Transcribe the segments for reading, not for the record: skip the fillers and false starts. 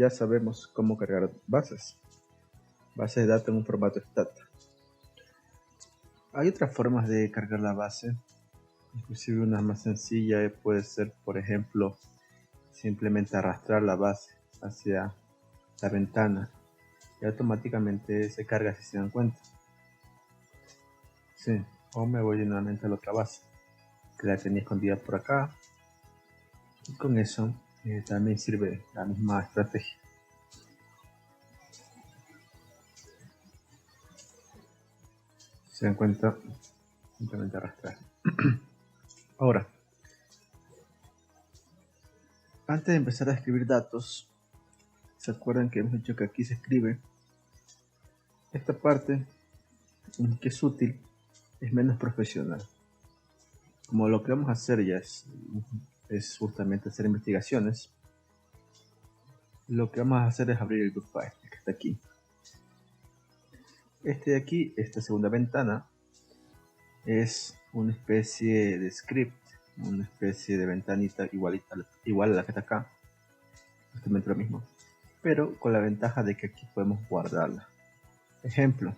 ya sabemos cómo cargar bases de datos en un formato stat. Hay otras formas de cargar la base, inclusive una más sencilla puede ser, por ejemplo, simplemente arrastrar la base hacia la ventana y automáticamente se carga, si se dan cuenta. Sí, o me voy nuevamente a la otra base que la tenía escondida por acá, y con eso también sirve la misma estrategia. Se dan cuenta, simplemente arrastrar. Ahora, antes de empezar a escribir datos, ¿se acuerdan que hemos dicho que aquí se escribe? Esta parte, que es útil, es menos profesional. Como lo que vamos a hacer ya es justamente hacer investigaciones, lo que vamos a hacer es abrir el GoodFile, que está aquí. Este de aquí, esta segunda ventana, es una especie de script, una especie de ventanita igual a la que está acá, justamente lo mismo, pero con la ventaja de que aquí podemos guardarla. Ejemplo,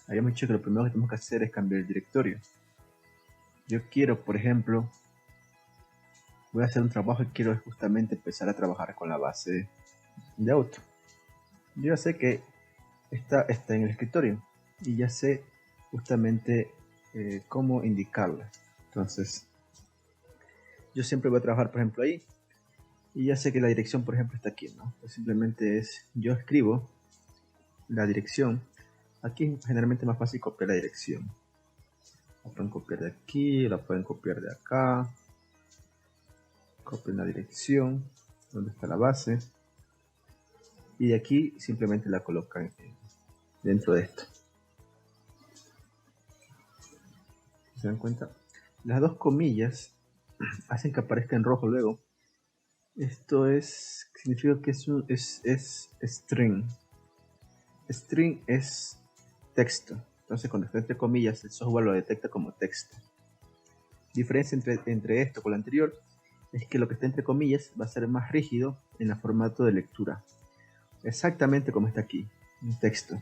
habíamos dicho que lo primero que tenemos que hacer es cambiar el directorio. Yo quiero, por ejemplo, voy a hacer un trabajo y quiero justamente empezar a trabajar con la base de auto. Yo ya sé que está en el escritorio y ya sé justamente cómo indicarla. Entonces, yo siempre voy a trabajar, por ejemplo, ahí, y ya sé que la dirección, por ejemplo, está aquí, ¿no? Pues simplemente yo escribo la dirección. Aquí es generalmente más fácil copiar la dirección. La pueden copiar de aquí, la pueden copiar de acá. Copien la dirección, donde está la base, y de aquí simplemente la colocan dentro de esto. ¿Se dan cuenta? Las dos comillas hacen que aparezca en rojo luego. Esto significa que es string. String es texto. Entonces cuando está entre comillas, el software lo detecta como texto. Diferencia entre esto con lo anterior es que lo que está entre comillas va a ser más rígido en el formato de lectura. Exactamente como está aquí, un texto.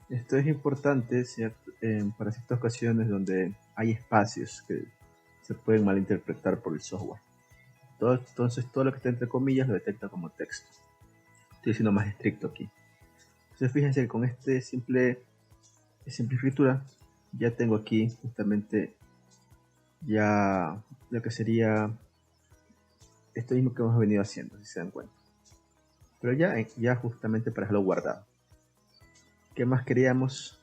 Esto es importante, ¿cierto? Para ciertas ocasiones donde hay espacios que se pueden malinterpretar por el software. Entonces todo lo que está entre comillas lo detecta como texto. Estoy siendo más estricto aquí. Entonces fíjense que con esta simple escritura ya tengo aquí justamente ya lo que sería esto mismo que hemos venido haciendo, si se dan cuenta. Pero ya justamente para dejarlo guardado. ¿Qué más queríamos?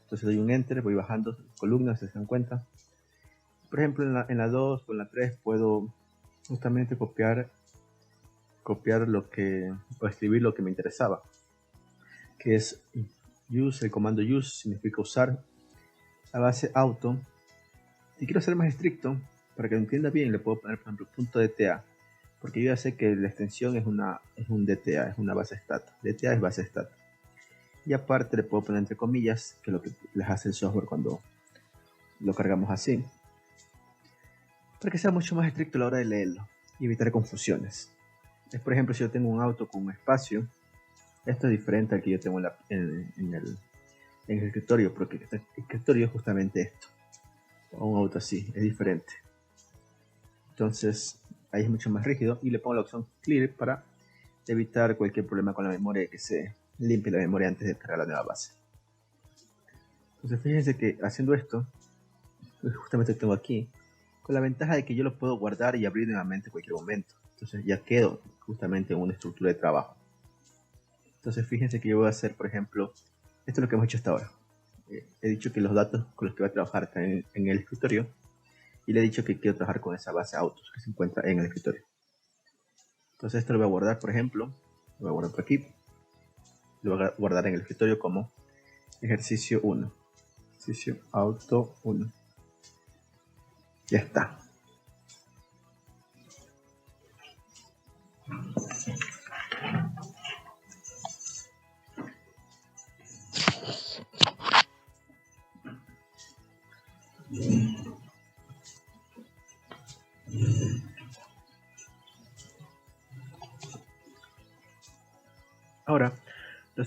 Entonces doy un enter, voy bajando columnas, si se dan cuenta. Por ejemplo, en la 2 o en la 3 puedo justamente copiar o escribir lo que me interesaba, que es use. El comando use significa usar la base auto. Si quiero ser más estricto, para que lo entienda bien, le puedo poner, por ejemplo, .dta, porque yo ya sé que la extensión es un DTA, es una base stat. DTA es base stat. Y aparte le puedo poner entre comillas, que es lo que les hace el software cuando lo cargamos así, para que sea mucho más estricto a la hora de leerlo y evitar confusiones. Por ejemplo, si yo tengo un auto con un espacio, esto es diferente al que yo tengo en el escritorio, porque el escritorio es justamente esto, o un auto así, es diferente. Entonces ahí es mucho más rígido y le pongo la opción clear para evitar cualquier problema con la memoria, que se limpie la memoria antes de cargar la nueva base. Entonces fíjense que haciendo esto, justamente tengo aquí, con la ventaja de que yo lo puedo guardar y abrir nuevamente en cualquier momento. Entonces ya quedo justamente en una estructura de trabajo. Entonces fíjense que yo voy a hacer, por ejemplo, esto es lo que hemos hecho hasta ahora. He dicho que los datos con los que voy a trabajar están en el escritorio, y le he dicho que quiero trabajar con esa base autos que se encuentra en el escritorio. Entonces esto lo voy a guardar, por ejemplo, lo voy a guardar por aquí, lo voy a guardar en el escritorio como ejercicio 1, ejercicio auto 1. Ya está.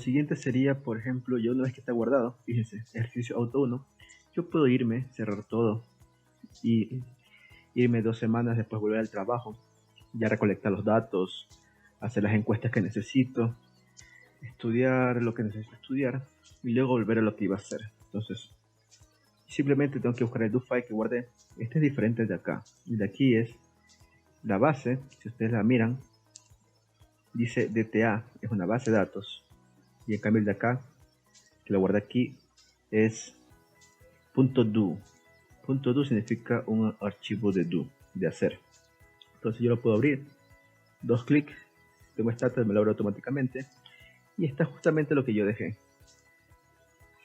siguiente sería, por ejemplo, ya una vez que está guardado, fíjense, ejercicio auto 1, yo puedo irme, cerrar todo y irme 2 semanas después volver al trabajo, ya recolectar los datos, hacer las encuestas que necesito, estudiar lo que necesito estudiar y luego volver a lo que iba a hacer. Entonces, simplemente tengo que buscar el do file que guardé. Este es diferente de acá. Y de aquí es la base, si ustedes la miran, dice DTA, es una base de datos. Y en cambio el de acá, que lo guardé aquí, es .do. .do significa un archivo de do, de hacer. Entonces yo lo puedo abrir, 2 clics, tengo status, me lo abre automáticamente. Y está justamente lo que yo dejé.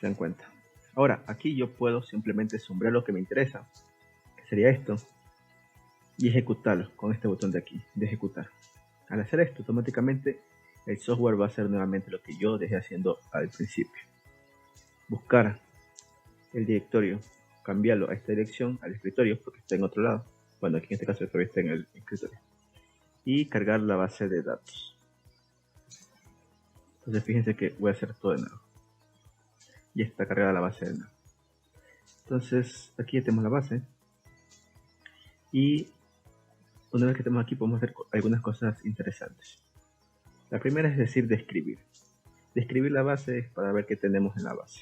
¿Se dan cuenta? Ahora, aquí yo puedo simplemente sombrear lo que me interesa, que sería esto, y ejecutarlo con este botón de aquí, de ejecutar. Al hacer esto, automáticamente el software va a hacer nuevamente lo que yo dejé haciendo al principio. Buscar el directorio, cambiarlo a esta dirección, al escritorio, porque está en otro lado. Bueno, aquí en este caso el escritorio está en el escritorio. Y cargar la base de datos. Entonces fíjense que voy a hacer todo de nuevo. Y está cargada la base de nuevo. Entonces aquí ya tenemos la base. Y una vez que estamos aquí podemos hacer algunas cosas interesantes. La primera es decir describir. Describir la base es para ver qué tenemos en la base.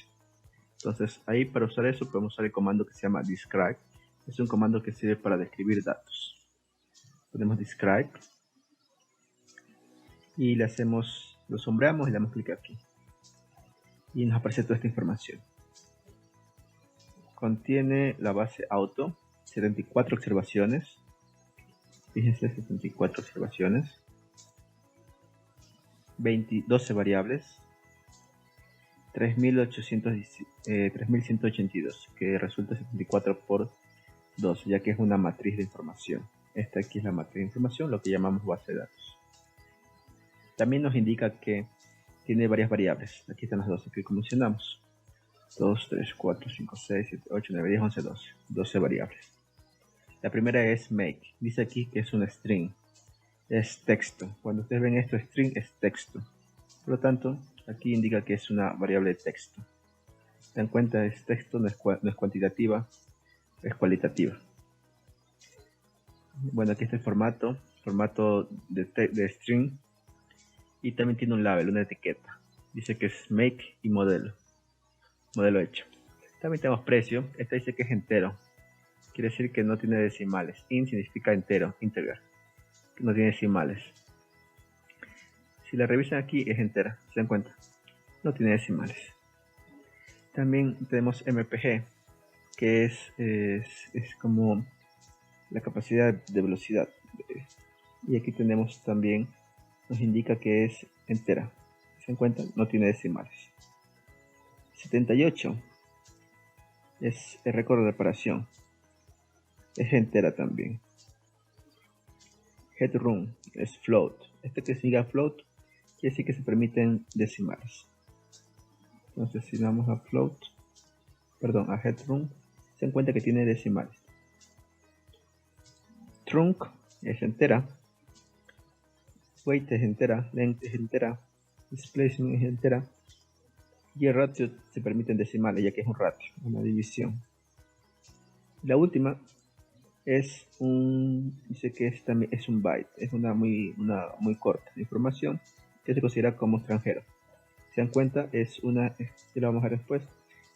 Entonces ahí para usar eso podemos usar el comando que se llama describe. Es un comando que sirve para describir datos. Ponemos describe y le hacemos, lo sombreamos y le damos clic aquí. Y nos aparece toda esta información. Contiene la base auto, 74 observaciones. Fíjense, 74 observaciones. 12 variables. 3182, que resulta 74 por 2, ya que es una matriz de información. Esta aquí es la matriz de información, lo que llamamos base de datos. También nos indica que tiene varias variables. Aquí están las 12 que mencionamos. 2, 3, 4, 5, 6, 7, 8, 9, 10, 11, 12. 12 variables. La primera es make. Dice aquí que es un string. Es texto. Cuando ustedes ven esto, string es texto. Por lo tanto, aquí indica que es una variable de texto. Se dan cuenta, es texto, no es cuantitativa, es cualitativa. Bueno, aquí está el formato de string. Y también tiene un label, una etiqueta. Dice que es make y modelo hecho. También tenemos precio. Este dice que es entero. Quiere decir que no tiene decimales. Int significa entero, integer. Que no tiene decimales. Si la revisan aquí es entera, ¿se dan cuenta? No tiene decimales. También tenemos MPG, que es como la capacidad de velocidad. Y aquí tenemos también, nos indica que es entera. ¿Se dan cuenta? No tiene decimales. 78 es el récord de reparación. Es entera también. Headroom es float. Este que siga float quiere decir que se permiten decimales. Entonces si vamos a float, perdón, a headroom, se dan cuenta que tiene decimales. Trunk es entera. Weight es entera. Length es entera. Displacement es entera. Y el ratio se permiten decimales, ya que es un ratio, una división. La última es dice que también es un byte, es una muy corta información que se considera como extranjero. Se dan cuenta, es una, que lo vamos a ver después,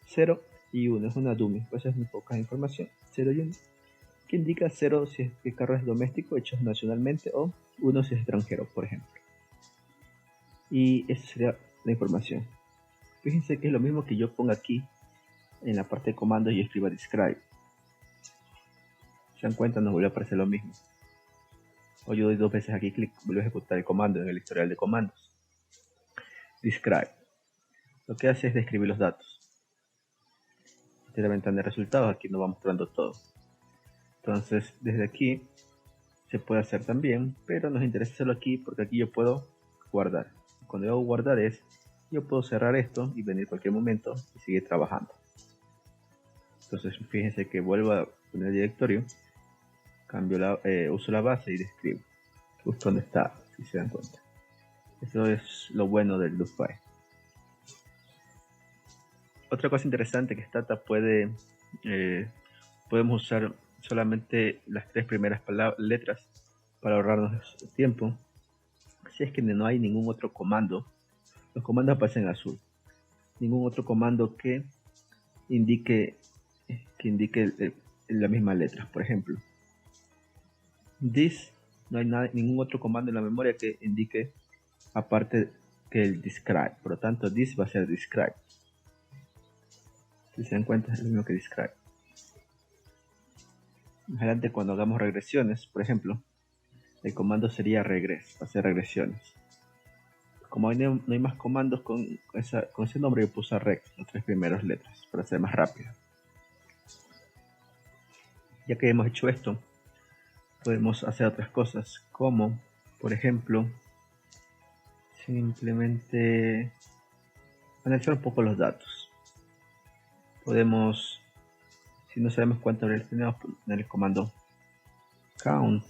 0 y 1, es una dummy, pues es muy poca información, 0 y 1, que indica 0 si es que el carro es doméstico, hecho nacionalmente, o 1 si es extranjero, por ejemplo. Y esa sería la información. Fíjense que es lo mismo que yo ponga aquí en la parte de comandos y escriba describe. Se dan cuenta, nos vuelve a aparecer lo mismo. O yo doy 2 veces aquí clic, vuelvo a ejecutar el comando en el historial de comandos. Describe. Lo que hace es describir los datos. Esta es la ventana de resultados, aquí nos va mostrando todo. Entonces, desde aquí se puede hacer también, pero nos interesa hacerlo aquí porque aquí yo puedo guardar. Cuando yo hago guardar yo puedo cerrar esto y venir cualquier momento y seguir trabajando. Entonces, fíjense que vuelvo a poner el directorio, uso la base y describo justo donde está, si se dan cuenta. Eso es lo bueno del do file. Otra cosa interesante que Stata podemos usar solamente las 3 primeras letras para ahorrarnos tiempo. Si es que no hay ningún otro comando, los comandos aparecen en azul. Ningún otro comando que indique la misma letra. Por ejemplo, this, no hay ningún otro comando en la memoria que indique aparte que el describe. Por lo tanto, this va a ser describe. Si se dan cuenta, es lo mismo que describe. Más adelante, cuando hagamos regresiones, por ejemplo, el comando sería regress, va a ser regresiones. Como no hay más comandos con ese nombre, yo puse reg, las 3 primeras letras, para ser más rápido. Ya que hemos hecho esto, podemos hacer otras cosas, como, por ejemplo, simplemente analizar un poco los datos. Podemos, si no sabemos cuántas variables tenemos, poner el comando count.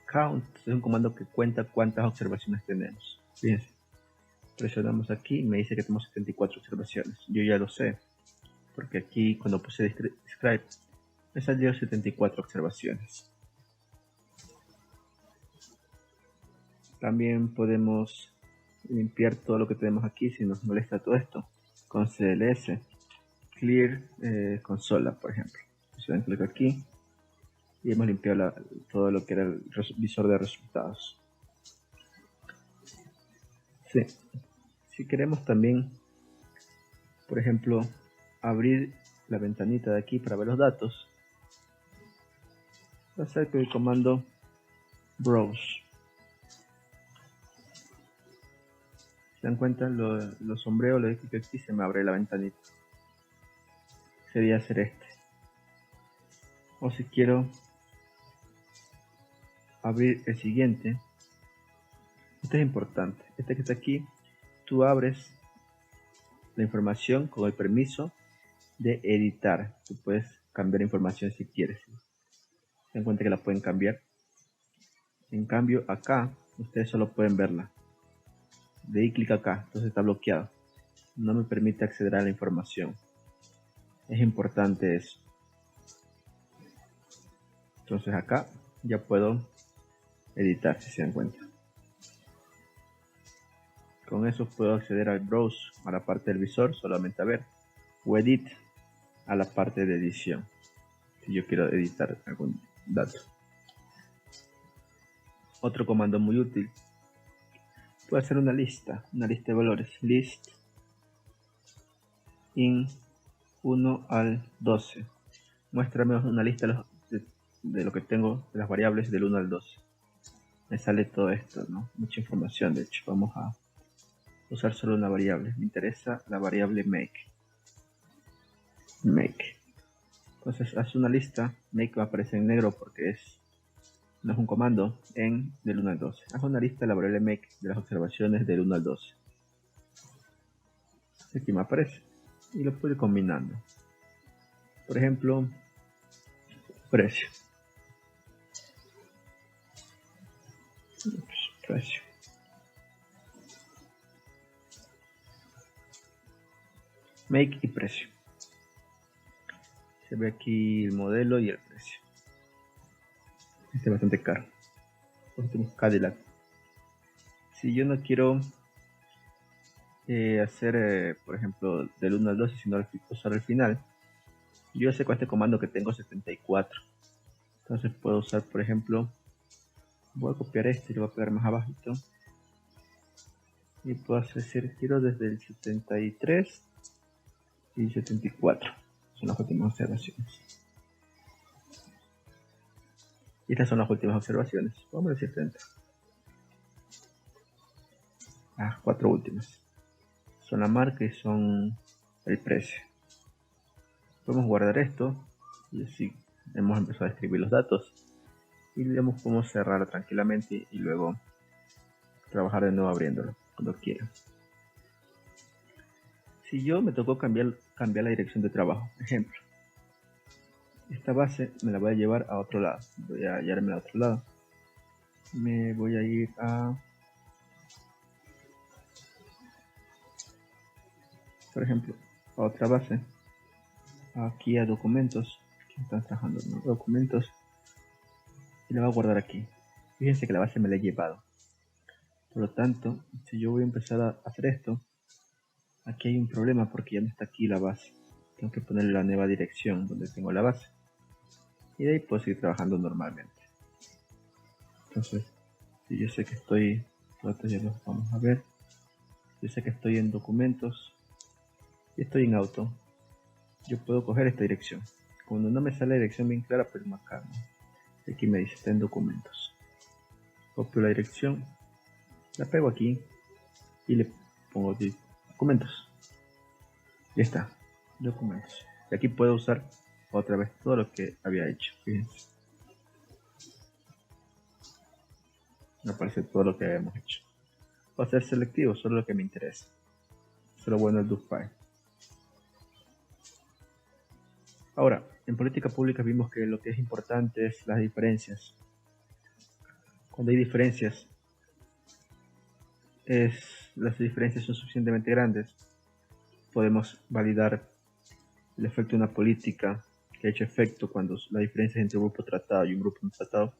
Count es un comando que cuenta cuántas observaciones tenemos. Fíjense, presionamos aquí y me dice que tenemos 74 observaciones. Yo ya lo sé, porque aquí cuando puse describe me salió 74 observaciones. También podemos limpiar todo lo que tenemos aquí si nos molesta todo esto con CLS, clear consola, por ejemplo. Se dan clic aquí y hemos limpiado todo lo que era el visor de resultados. Sí. Si queremos también, por ejemplo, abrir la ventanita de aquí para ver los datos, va a ser con el comando browse. ¿Se dan cuenta? Lo sombreo, lo clic aquí y se me abre la ventanita. Sería hacer este. O si quiero abrir el siguiente, este es importante. Este que está aquí, tú abres la información con el permiso de editar. Tú puedes cambiar información si quieres. Se dan cuenta que la pueden cambiar. En cambio, acá ustedes solo pueden verla. Le di clic acá, entonces está bloqueado. No me permite acceder a la información. Es importante eso. Entonces acá ya puedo editar, si se dan cuenta. Con eso puedo acceder al browse, a la parte del visor, solamente a ver, o edit a la parte de edición, si yo quiero editar algún dato. Otro comando muy útil puede ser una lista de valores, list in 1 al 12. Muéstrame una lista de lo que tengo, de las variables del 1 al 12. Me sale todo esto, ¿no? Mucha información, de hecho. Vamos a usar solo una variable. Me interesa la variable make. Entonces hace una lista. Make va a aparecer en negro porque no es un comando del 1 al 12. Haz una lista de la variable make de las observaciones del 1 al 12. Aquí me aparece. Y lo puedo ir combinando. Por ejemplo, precio. Precio. Make y precio. Se ve aquí el modelo y el precio. Este es bastante caro. Entonces tenemos Cadillac. Si yo no quiero hacer, por ejemplo, del 1 al 12, sino usar el final, yo sé con este comando que tengo 74. Entonces puedo usar, por ejemplo, voy a copiar este y lo voy a pegar más abajito. Y puedo decir, quiero desde el 73 y 74. Son las últimas observaciones. Y estas son las últimas observaciones. Vamos a decir 30. Las 4 últimas. Son la marca y son el precio. Podemos guardar esto. Y así hemos empezado a escribir los datos. Y vemos cómo cerrarlo tranquilamente y luego trabajar de nuevo abriéndolo cuando quiera. Si yo me tocó cambiar la dirección de trabajo, ejemplo, esta base me la voy a llevar a otro lado. Voy a hallarme a otro lado. Me voy a ir a, por ejemplo, a otra base, aquí a documentos, aquí están trabajando, ¿no? Documentos, y la voy a guardar aquí. Fíjense que la base me la he llevado. Por lo tanto, si yo voy a empezar a hacer esto, aquí hay un problema porque ya no está aquí la base. Tengo que ponerle la nueva dirección donde tengo la base. Y de ahí puedo seguir trabajando normalmente. Entonces, si yo sé que estoy, ya los vamos a ver. Yo sé que estoy en documentos y estoy en auto. Yo puedo coger esta dirección. Cuando no me sale la dirección bien clara, pues más calma. Aquí me dice está en documentos. Copio la dirección, la pego aquí y le pongo documentos. Ya está, documentos. Y aquí puedo usar otra vez todo lo que había hecho. Fíjense. Me aparece todo lo que habíamos hecho. Voy a ser selectivo, solo lo que me interesa. Eso es lo bueno del DuckPy. Ahora, en política pública vimos que lo que es importante es las diferencias. Cuando hay diferencias, las diferencias son suficientemente grandes, podemos validar el efecto de una política que ha hecho efecto cuando la diferencia entre un grupo tratado y un grupo no tratado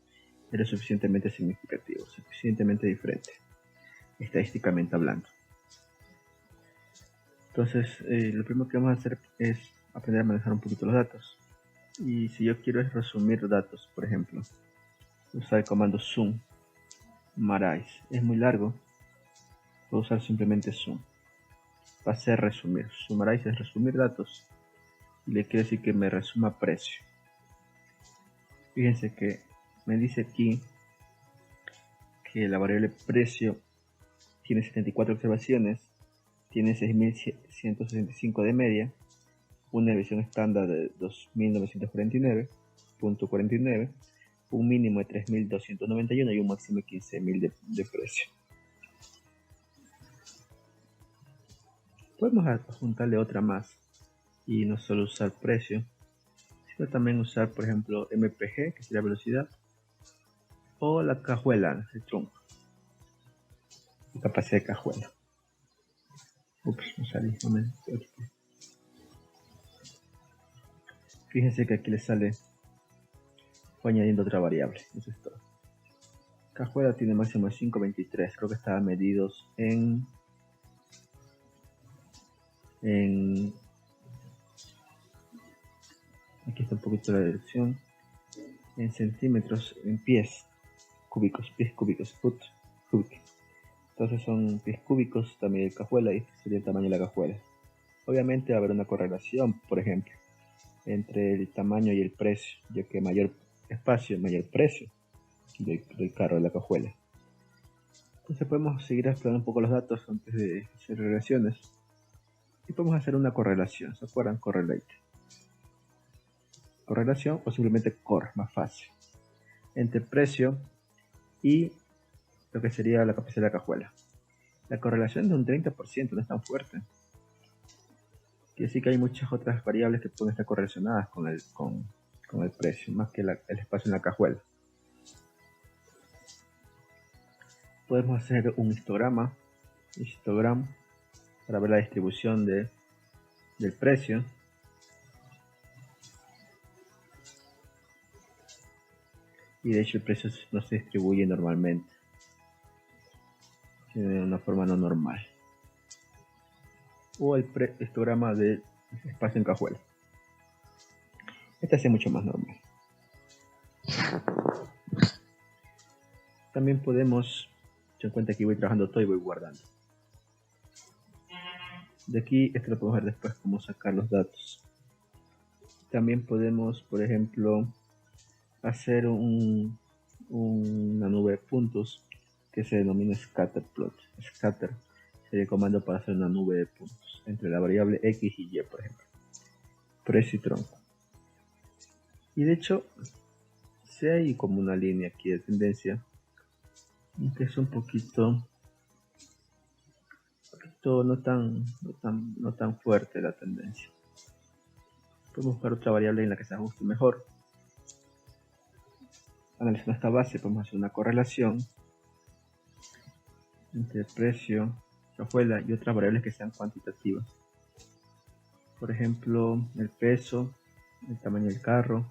era suficientemente significativo, suficientemente diferente, estadísticamente hablando. Entonces, lo primero que vamos a hacer es aprender a manejar un poquito los datos. Y si yo quiero es resumir datos, por ejemplo, usar el comando zoom, marais, es muy largo, puedo usar simplemente zoom. Va a ser resumir, summarize es resumir datos, y le quiere decir que me resuma precio. Fíjense que me dice aquí que la variable precio tiene 74 observaciones, tiene 6.165 de media, una desviación estándar de 2.949.49, un mínimo de 3.291 y un máximo de 15.000 de precio. Podemos adjuntarle otra más y no solo usar precio, sino también usar, por ejemplo, MPG, que sería velocidad, o la cajuela, el tronco, la capacidad de cajuela. Ups, no salí, no me... Fíjense que aquí le sale, fue añadiendo otra variable, eso es todo. Cajuela tiene máximo de 5.23, creo que estaban medidos en aquí está un poquito la dirección, en centímetros, en pies cúbicos, foot cubic. Entonces son pies cúbicos también de cajuela y este sería el tamaño de la cajuela. Obviamente va a haber una correlación, por ejemplo, entre el tamaño y el precio, ya que mayor espacio, mayor precio del carro de la cajuela. Entonces podemos seguir explorando un poco los datos antes de hacer regresiones. Y podemos hacer una correlación, ¿se acuerdan? Correlate. Correlación o simplemente core, más fácil. Entre precio y lo que sería la capacidad de la cajuela. La correlación de un 30% no es tan fuerte. Quiere decir que hay muchas otras variables que pueden estar correlacionadas con el precio, más que el espacio en la cajuela. Podemos hacer un histogram para ver la distribución del precio. Y de hecho el precio no se distribuye normalmente, sino de una forma no normal. O el histograma del espacio en cajuela. Este es mucho más normal. También podemos, ten en cuenta que voy trabajando todo y voy guardando. De aquí, esto lo podemos ver después, cómo sacar los datos. También podemos, por ejemplo, hacer una nube de puntos que se denomina scatterplot. Scatter sería el comando para hacer una nube de puntos entre la variable X y Y, por ejemplo. Precio y tronco. Y de hecho, si hay como una línea aquí de tendencia, que es un poquito no tan fuerte la tendencia. Podemos buscar otra variable en la que se ajuste mejor. Analizando esta base, podemos hacer una correlación entre el precio, cajuela y otras variables que sean cuantitativas. Por ejemplo, el peso, el tamaño del carro.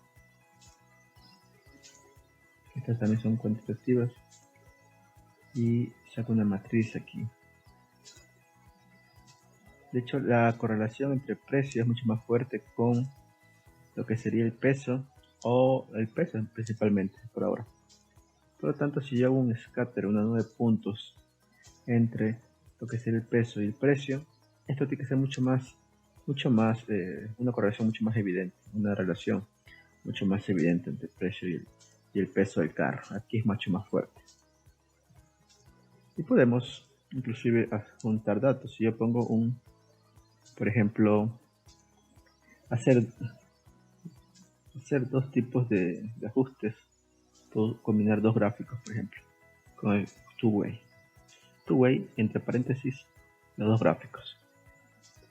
Estas también son cuantitativas. Y saco una matriz aquí. De hecho, la correlación entre precio es mucho más fuerte con lo que sería el peso, o el peso principalmente por ahora. Por lo tanto, si yo hago un scatter, una nube de puntos entre lo que sería el peso y el precio, esto tiene que ser mucho más, una correlación mucho más evidente, una relación mucho más evidente entre el precio y el peso del carro. Aquí es mucho más fuerte. Y podemos inclusive juntar datos. Si yo pongo por ejemplo, hacer dos tipos de ajustes, puedo combinar dos gráficos, por ejemplo, con el two-way. Two-way, entre paréntesis, los dos gráficos.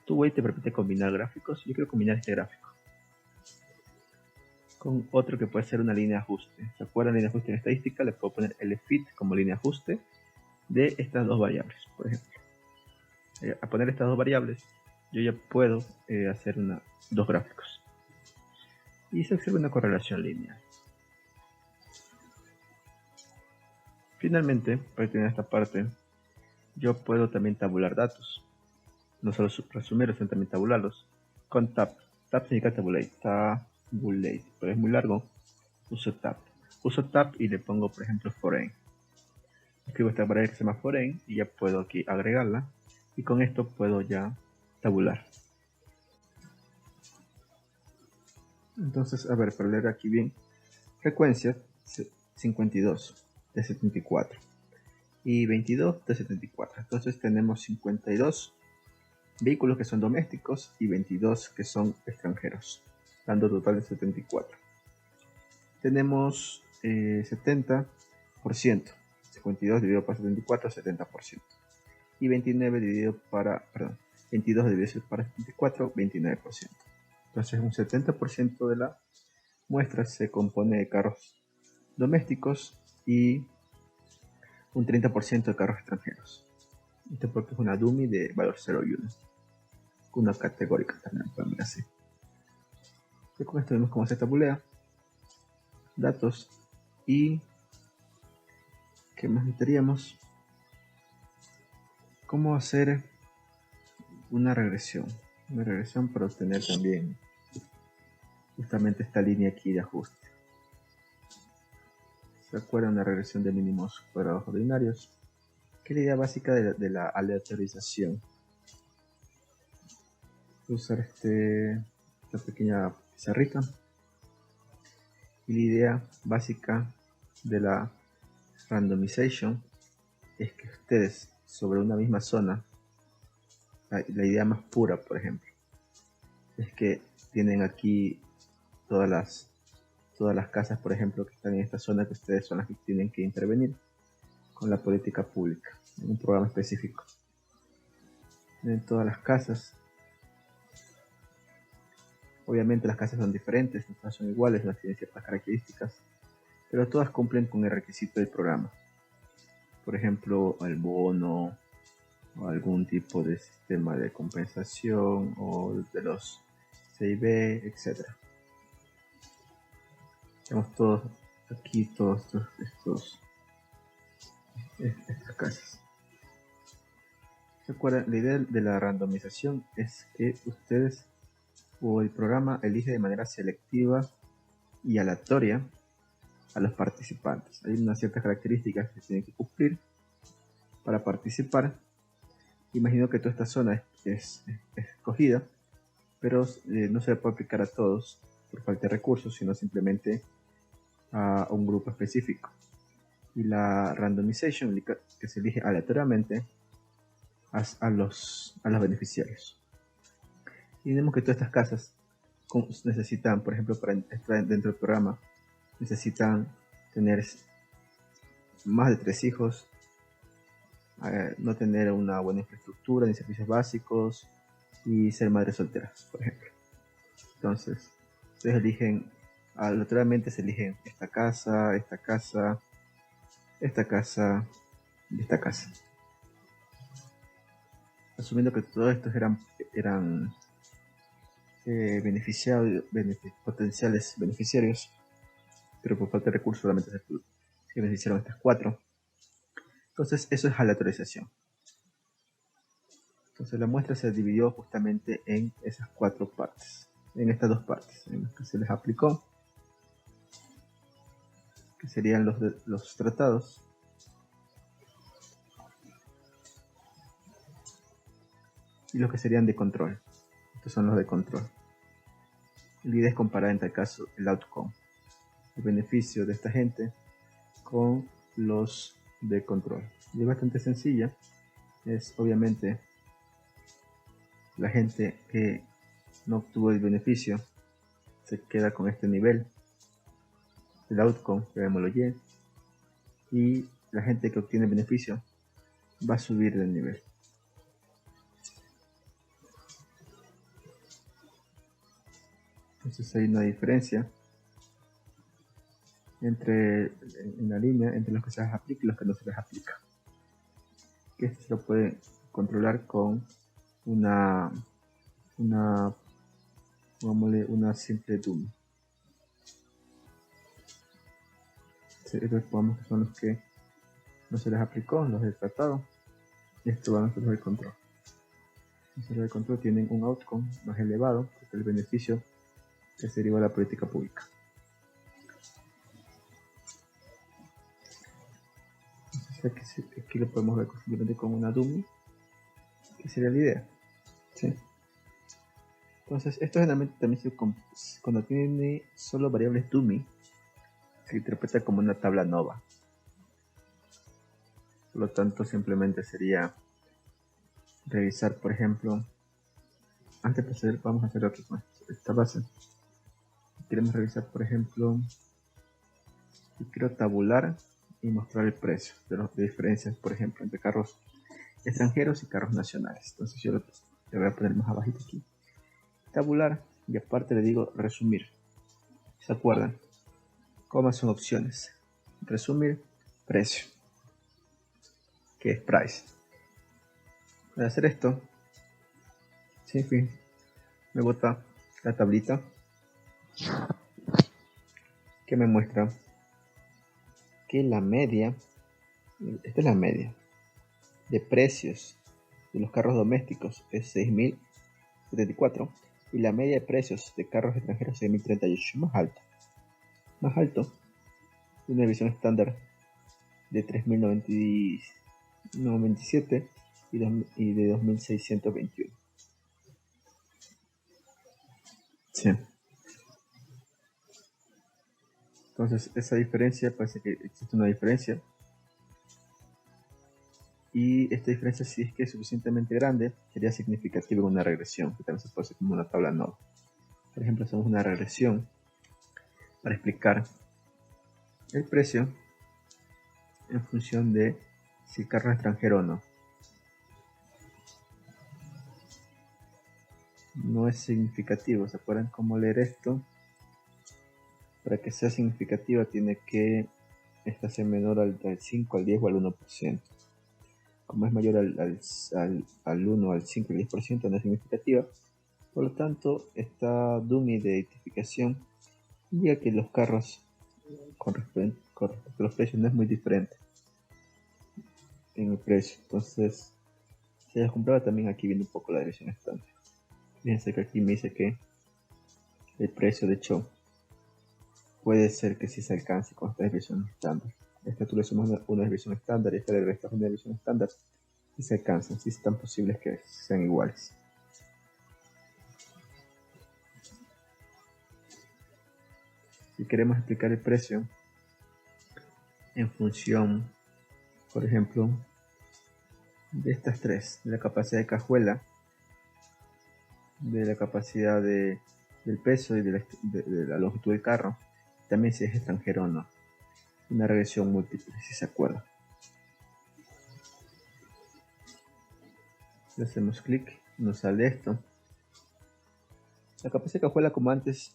Two-way te permite combinar gráficos. Yo quiero combinar este gráfico con otro que puede ser una línea de ajuste. ¿Se acuerdan? Línea de ajuste en estadística, le puedo poner LFIT como línea de ajuste de estas dos variables, por ejemplo. A poner estas dos variables, yo ya puedo hacer dos gráficos. Y se observa una correlación lineal. Finalmente, para terminar esta parte, yo puedo también tabular datos. No solo resumirlos, sino también tabularlos con tab. Tab significa tabulate. Tabulate, pero es muy largo. Uso tab. Uso tab y le pongo, por ejemplo, foreign. Escribo esta variable que se llama foreign y ya puedo aquí agregarla. Y con esto puedo ya tabular. Entonces, a ver, para leer aquí bien. Frecuencia 52 de 74 y 22 de 74. Entonces tenemos 52 vehículos que son domésticos y 22 que son extranjeros, dando total de 74. Tenemos 70%, 52 dividido por 74, 70%. Y 29 dividido perdón, 22 dividido para 74, 29%. Entonces un 70% de la muestra se compone de carros domésticos y un 30% de carros extranjeros. Esto porque es una dummy de valor 0 y 1. Una categórica también, podemos así. Y con esto vemos cómo se tabulea datos y ¿qué más necesitaríamos? Cómo hacer una regresión para obtener también justamente esta línea aquí de ajuste. ¿Se acuerdan de la regresión de mínimos cuadrados ordinarios? Que es la idea básica de la aleatorización. Voy a usar esta pequeña pizarrita. Y la idea básica de la randomization es que ustedes sobre una misma zona, la idea más pura, por ejemplo, es que tienen aquí todas las casas, por ejemplo, que están en esta zona, que ustedes son las que tienen que intervenir con la política pública en un programa específico. En todas las casas, obviamente las casas son diferentes, no son iguales, no tienen ciertas características, pero todas cumplen con el requisito del programa. Por ejemplo, el bono o algún tipo de sistema de compensación o de los CIB, etc. Tenemos todos aquí, estas casas. ¿Se acuerdan? La idea de la randomización es que ustedes o el programa elige de manera selectiva y aleatoria a los participantes. Hay unas ciertas características que tienen que cumplir para participar. Imagino que toda esta zona es escogida, pero no se le puede aplicar a todos por falta de recursos, sino simplemente a un grupo específico. Y la randomization, que se elige aleatoriamente a los beneficiarios. Y vemos que todas estas casas necesitan, por ejemplo, para entrar dentro del programa, necesitan tener más de 3 hijos, no tener una buena infraestructura ni servicios básicos y ser madres solteras, por ejemplo. Entonces, ustedes eligen, aleatoriamente se eligen esta casa, esta casa, esta casa y esta casa. Asumiendo que todos estos eran potenciales beneficiarios, pero por falta de recursos solamente se beneficiaron estas 4. Entonces eso es aleatorización. Entonces la muestra se dividió justamente en esas 4 partes, en estas 2 partes, en las que se les aplicó, que serían los tratados, y los que serían de control. Estos son los de control. La idea es comparar en tal caso el outcome, el beneficio de esta gente con los de control. Y es bastante sencilla. Es obviamente la gente que no obtuvo el beneficio se queda con este nivel, el outcome, llamémoslo Y, y la gente que obtiene el beneficio va a subir de nivel. Entonces hay una diferencia en la línea entre los que se les aplica y los que no se les aplica. Que esto se lo puede controlar con una simple dummy. Estos pongamos que son los que no se les aplicó, los del tratado, y estos van a ser los del control. Los del control tienen un outcome más elevado, porque el beneficio que se deriva de la política pública. Entonces aquí lo podemos ver simplemente con una dummy, que sería la idea. ¿Sí? Entonces esto generalmente también cuando tiene solo variables dummy, se interpreta como una tabla nova. Por lo tanto, simplemente sería revisar, por ejemplo, antes de proceder, vamos a hacer aquí con esta base. Queremos revisar, por ejemplo, si quiero tabular y mostrar el precio de las diferencias, por ejemplo, entre carros extranjeros y carros nacionales. Entonces yo le voy a poner más abajito aquí. Tabular, y aparte le digo resumir. ¿Se acuerdan? Comas son opciones. Resumir, precio, que es price. Para hacer esto, sin fin, me bota la tablita que me muestra que la media, esta es la media de precios de los carros domésticos, es 6.074, y la media de precios de carros extranjeros es 6.038, más alto de una visión estándar de 3.097 y de 2.621. Sí. Entonces esa diferencia, parece que existe una diferencia, y esta diferencia, si es que es suficientemente grande, sería significativa en una regresión, que también se puede hacer como una tabla nova. Por ejemplo, hacemos una regresión para explicar el precio en función de si el carro es extranjero o no. No es significativo. ¿Se acuerdan cómo leer esto? Para que sea significativa tiene que esta ser menor al 5, al 10 o al 1%. Como es mayor al 1, al 5 y al 10%, no es significativa. Por lo tanto, esta dummy de identificación indica que los carros con respecto a los precios no es muy diferente en el precio. Entonces, si ya compraba, también aquí viene un poco la división estándar. Fíjense que aquí me dice que el precio, de hecho, puede ser que sí se alcance con esta división estándar. Esta tú le sumas una división estándar y esta le restas una división estándar y se alcanzan, si están posibles que sean iguales. Si queremos explicar el precio en función, por ejemplo, de estas tres, de la capacidad de cajuela, de la capacidad del peso y de la longitud del carro, también si es extranjero o no. Una regresión múltiple, si se acuerdan. Le hacemos clic, nos sale esto. La capacidad de cajuela, como antes,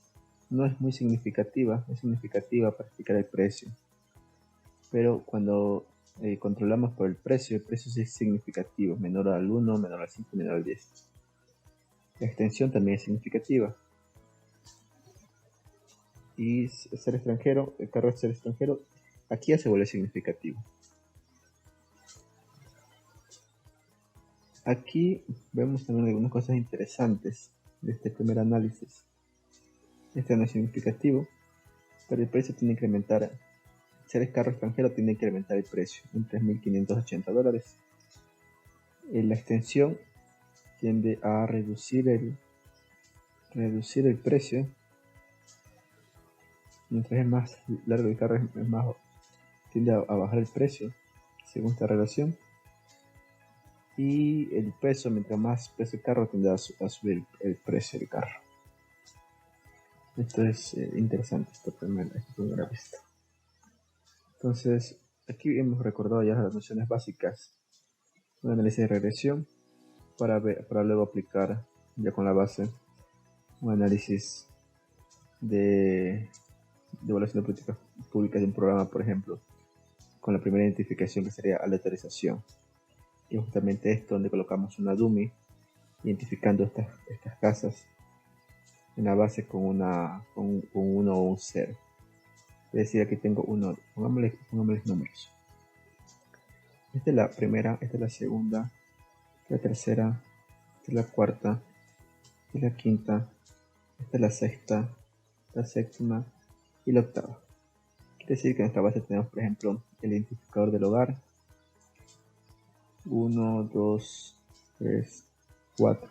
no es muy significativa, es significativa para explicar el precio. Pero cuando controlamos por el precio sí es significativo, menor al 1, menor al 5, menor al 10. La extensión también es significativa. Y ser extranjero, el carro es ser extranjero, aquí ya se vuelve significativo. Aquí vemos también algunas cosas interesantes de este primer análisis. Este no es significativo, pero el precio tiene que incrementar. Ser el carro extranjero tiene que incrementar el precio en $3.580. La extensión tiende a reducir el precio. Mientras es más largo el carro, tiende a bajar el precio según esta relación. Y el peso, mientras más pesa el carro, tiende a subir el precio del carro. Esto es interesante, esta primera vista. Entonces, aquí hemos recordado ya las nociones básicas de análisis de regresión para luego aplicar ya con la base un análisis de evaluación de políticas públicas de un programa, por ejemplo, con la primera identificación que sería aleatorización. Y justamente esto donde colocamos una dummy identificando estas casas en la base con uno o un 0. Es decir, aquí tengo uno, pongámosle números. Esta es la primera, esta es la segunda, esta es la tercera, esta es la cuarta, esta es la quinta, esta es la sexta, la séptima y la octava. Quiere decir que en nuestra base tenemos, por ejemplo, el identificador del hogar. 1, 2, 3, 4,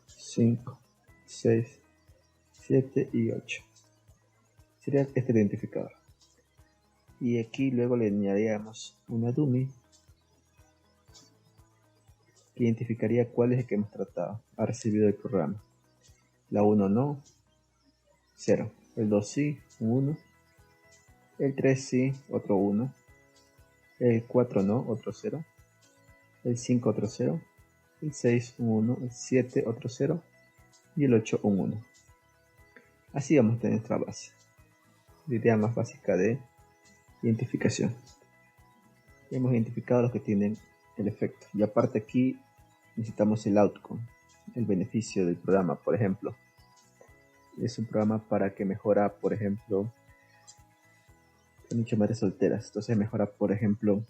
5, 6, 7 y 8. Sería este identificador. Y aquí luego le añadiríamos una dummy que identificaría cuál es el que hemos tratado, ha recibido el programa. La 1 no, 0. El 2 sí, un 1. El 3 sí, otro 1. El 4 no, otro 0. El 5 otro 0. El 6 un 1. El 7 otro 0. Y el 8 un 1. Así vamos a tener nuestra base. La idea más básica de identificación. Hemos identificado los que tienen el efecto. Y aparte aquí necesitamos el outcome, el beneficio del programa. Por ejemplo, es un programa para que mejora, por ejemplo, muchas madres solteras. Entonces mejora, por ejemplo,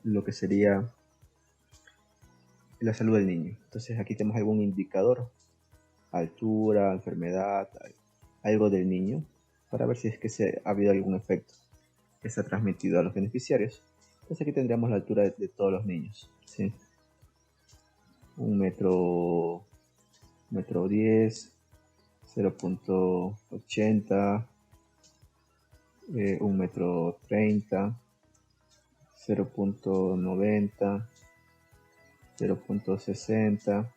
lo que sería la salud del niño. Entonces aquí tenemos algún indicador, altura, enfermedad, algo del niño, para ver si es que ha habido algún efecto que se ha transmitido a los beneficiarios. Entonces aquí tendríamos la altura de todos los niños, ¿sí? 1 metro 10, 0.80, 1 metro 30, 0.90, 0.60,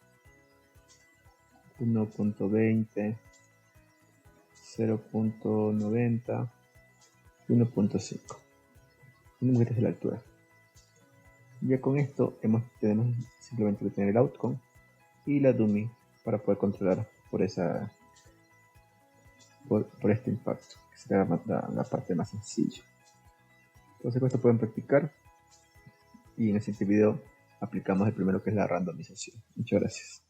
1.20, 0.90, 1.5. Tenemos que es la altura. Ya con esto tenemos simplemente que tener el outcome y la dummy para poder controlar por este impacto, que será la parte más sencilla. Entonces con esto pueden practicar y en el siguiente video aplicamos el primero, que es la randomización. Muchas gracias.